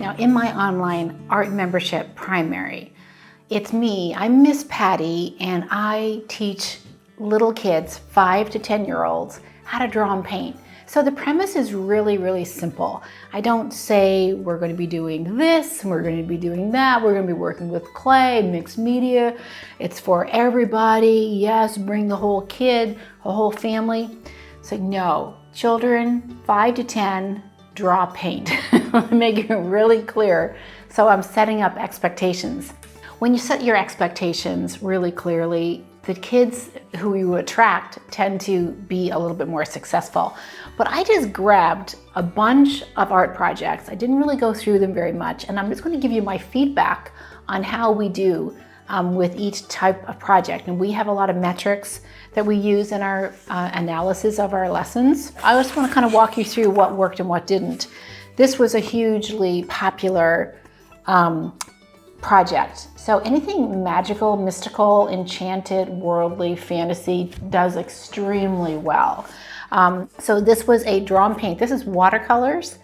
Now, in my online art membership, Primerry, it's me, I'm Miss Patty, and I teach little kids, 5 to 10-year-olds, how to draw and paint. So the premise is really, really simple. I don't say we're going to be doing this, we're going to be doing that, we're going to be working with clay, mixed media. It's for everybody. Yes, bring the whole kid, the whole family. So no, children 5 to 10, draw, paint. Make it really clear. So I'm setting up expectations. When you set your expectations really clearly, the kids who you attract tend to be a little bit more successful. But I just grabbed a bunch of art projects. I didn't really go through them very much, and I'm just going to give you my feedback on how we do with each type of project. And we have a lot of metrics that we use in our analysis of our lessons. I just want to kind of walk you through what worked and what didn't. This was a hugely popular project. So anything magical, mystical, enchanted, worldly, fantasy does extremely well. So this was a draw and paint. This is watercolors,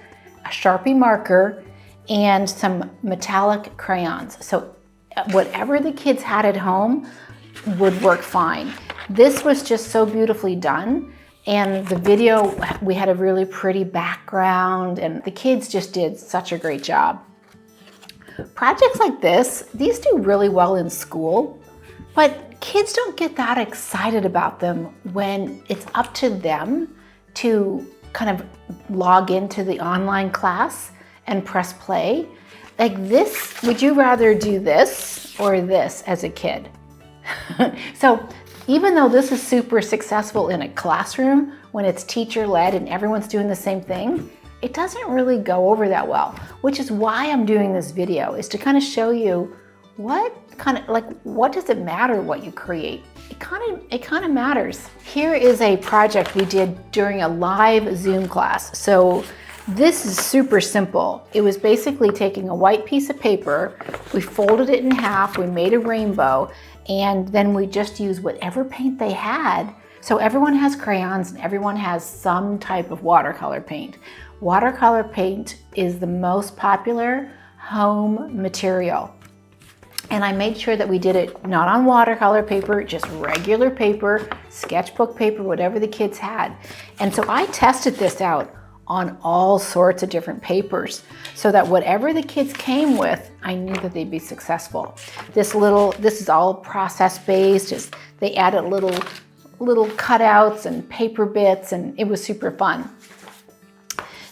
a Sharpie marker, and some metallic crayons. So whatever the kids had at home would work fine. This was just so beautifully done. And the video, we had a really pretty background, and the kids just did such a great job. Projects like this, these do really well in school, but kids don't get that excited about them when it's up to them to kind of log into the online class and press play. Like this, would you rather do this or this as a kid? So even though this is super successful in a classroom, when it's teacher-led and everyone's doing the same thing, it doesn't really go over that well, which is why I'm doing this video, is to kind of show you what does it matter what you create? It kind of matters. Here is a project we did during a live Zoom class. So this is super simple. It was basically taking a white piece of paper, we folded it in half, we made a rainbow, and then we just used whatever paint they had. So everyone has crayons and everyone has some type of watercolor paint. Watercolor paint is the most popular home material. And I made sure that we did it not on watercolor paper, just regular paper, sketchbook paper, whatever the kids had. And so I tested this out on all sorts of different papers so that whatever the kids came with, I knew that they'd be successful. This is all process-based. Just they added little cutouts and paper bits, and it was super fun.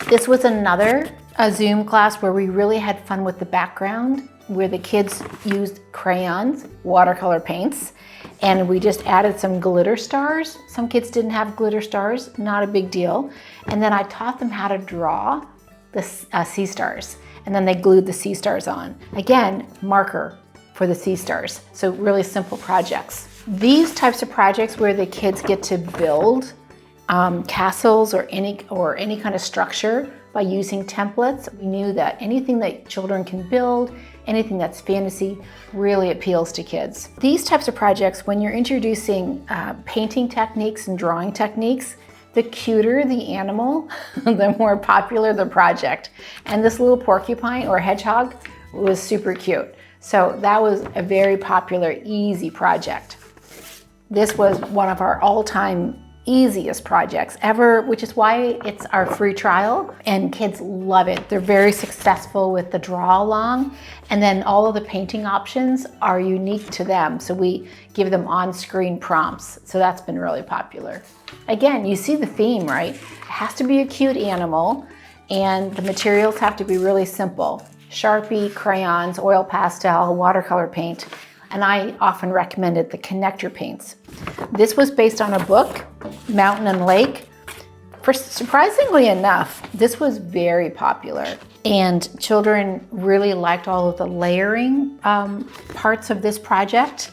This was another Zoom class where we really had fun with the background, where the kids used crayons, watercolor paints, and we just added some glitter stars. Some kids didn't have glitter stars, not a big deal. And then I taught them how to draw the sea stars, and then they glued the sea stars on. Again, marker for the sea stars. So really simple projects. These types of projects where the kids get to build castles or any kind of structure by using templates. We knew that anything that children can build, anything that's fantasy, really appeals to kids. These types of projects, when you're introducing painting techniques and drawing techniques, the cuter the animal, the more popular the project. And this little porcupine or hedgehog was super cute. So that was a very popular, easy project. This was one of our all-time easiest projects ever, which is why it's our free trial, and kids love it. They're very successful with the draw along, and then all of the painting options are unique to them. So we give them on-screen prompts. So that's been really popular. Again, you see the theme, right? It has to be a cute animal, and the materials have to be really simple. Sharpie, crayons, oil pastel, watercolor paint, and I often recommended the connector paints. This was based on a book, Mountain and Lake. Surprisingly enough, this was very popular, and children really liked all of the layering parts of this project.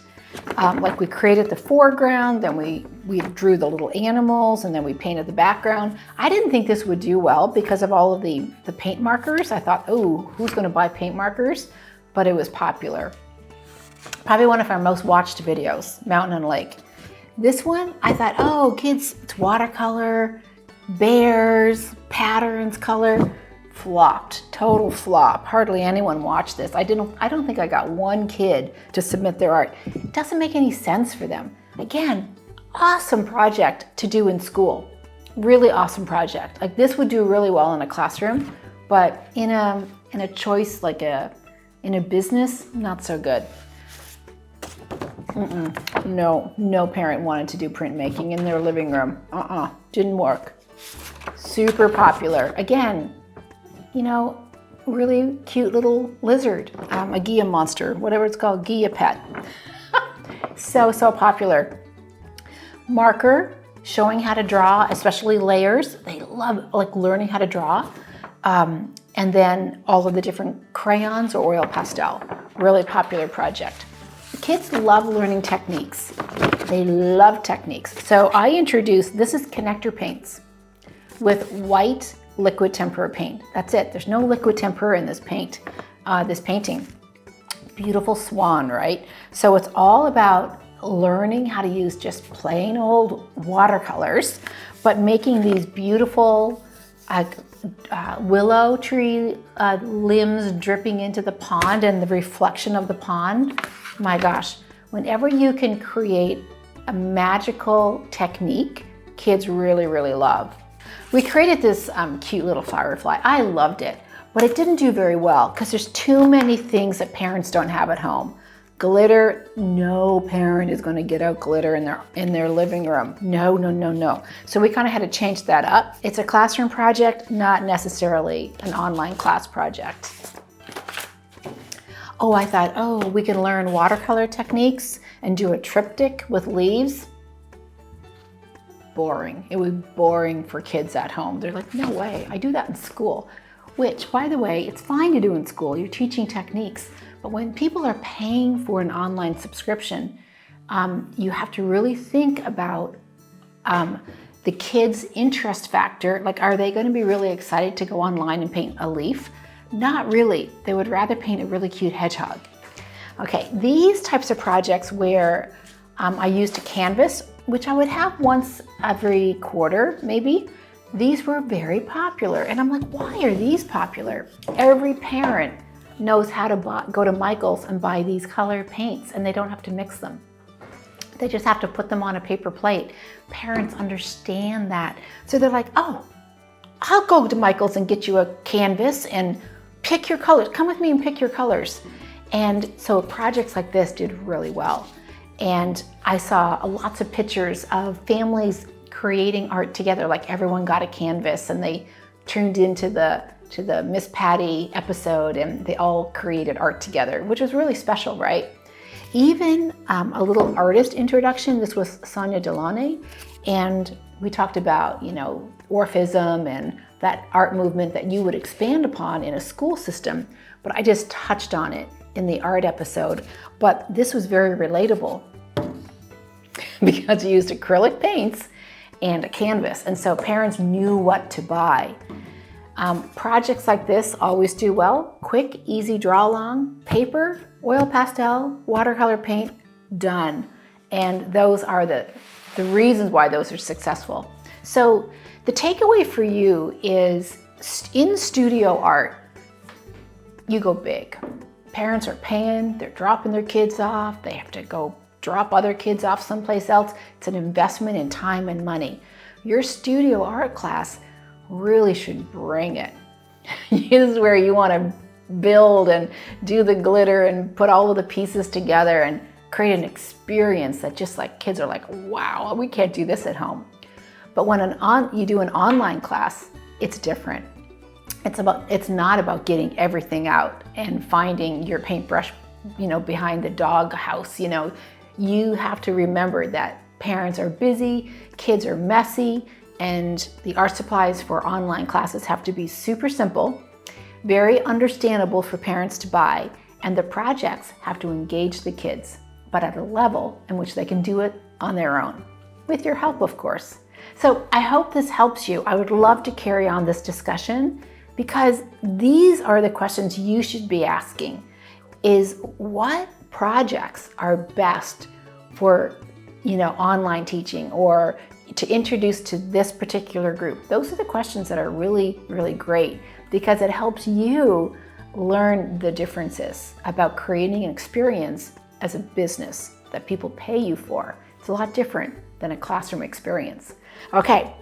Like we created the foreground, then we drew the little animals, and then we painted the background. I didn't think this would do well because of all of the paint markers. I thought, oh, who's going to buy paint markers? But it was popular. Probably one of our most watched videos, Mountain and Lake. This one, I thought, oh, kids, it's watercolor, bears, patterns, color. flopped, total flop. Hardly anyone watched this. I don't think I got one kid to submit their art. It doesn't make any sense for them. Again, awesome project to do in school. Really awesome project. Like this would do really well in a classroom, but in a choice like in a business, not so good. No parent wanted to do printmaking in their living room. Didn't work. Super popular. Again, you know, really cute little lizard, a Gia monster, whatever it's called, Gia pet. So popular. Marker, showing how to draw, especially layers. They love like learning how to draw. And then all of the different crayons or oil pastel. Really popular project. Kids love learning techniques. They love techniques. So I introduced, this is connector paints with white liquid tempera paint. That's it. There's no liquid tempera in this paint, this painting. Beautiful swan, right? So it's all about learning how to use just plain old watercolors, but making these beautiful willow tree limbs dripping into the pond and the reflection of the pond. My gosh, whenever you can create a magical technique, kids really, really love. We created this cute little firefly. I loved it, but it didn't do very well because there's too many things that parents don't have at home. Glitter, no parent is going to get out glitter in their living room. No. So we kind of had to change that up. It's a classroom project, not necessarily an online class project. Oh, I thought, we can learn watercolor techniques and do a triptych with leaves. Boring. It was boring for kids at home. They're like, no way, I do that in school. Which, by the way, it's fine to do in school. You're teaching techniques. But when people are paying for an online subscription, you have to really think about the kids' interest factor. Like, are they going to be really excited to go online and paint a leaf? Not really. They would rather paint a really cute hedgehog. Okay, these types of projects where I used a canvas, which I would have once every quarter, maybe. These were very popular. And I'm like, why are these popular? Every parent knows how to go to Michael's and buy these color paints, and they don't have to mix them. They just have to put them on a paper plate. Parents understand that. So they're like, oh, I'll go to Michael's and get you a canvas and pick your colors. Come with me and pick your colors. And so projects like this did really well. And I saw lots of pictures of families creating art together, like everyone got a canvas and they tuned into the Miss Patty episode and they all created art together, which was really special, right? Even a little artist introduction. This was Sonia Delaunay, and we talked about, Orphism and that art movement that you would expand upon in a school system, but I just touched on it in the art episode. But this was very relatable because you used acrylic paints and a canvas, and so parents knew what to buy. Projects like this always do well. Quick, easy draw along, paper, oil pastel, watercolor paint, done. And those are the reasons why those are successful. So the takeaway for you is in studio art, you go big. Parents are paying, they're dropping their kids off, they have to go drop other kids off someplace else. It's an investment in time and money. Your studio art class really should bring it. This is where you want to build and do the glitter and put all of the pieces together and create an experience that just like kids are like, wow, we can't do this at home. But when you do an online class, it's different. It's not about getting everything out and finding your paintbrush, behind the dog house. You have to remember that parents are busy, kids are messy, and the art supplies for online classes have to be super simple, very understandable for parents to buy, and the projects have to engage the kids, but at a level in which they can do it on their own, with your help, of course. So I hope this helps you. I would love to carry on this discussion because these are the questions you should be asking, is what projects are best for, online teaching or to introduce to this particular group? Those are the questions that are really, really great because it helps you learn the differences about creating an experience as a business that people pay you for. It's a lot different than a classroom experience. Okay,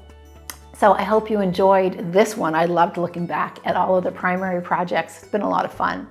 so I hope you enjoyed this one. I loved looking back at all of the Primerry projects. It's been a lot of fun.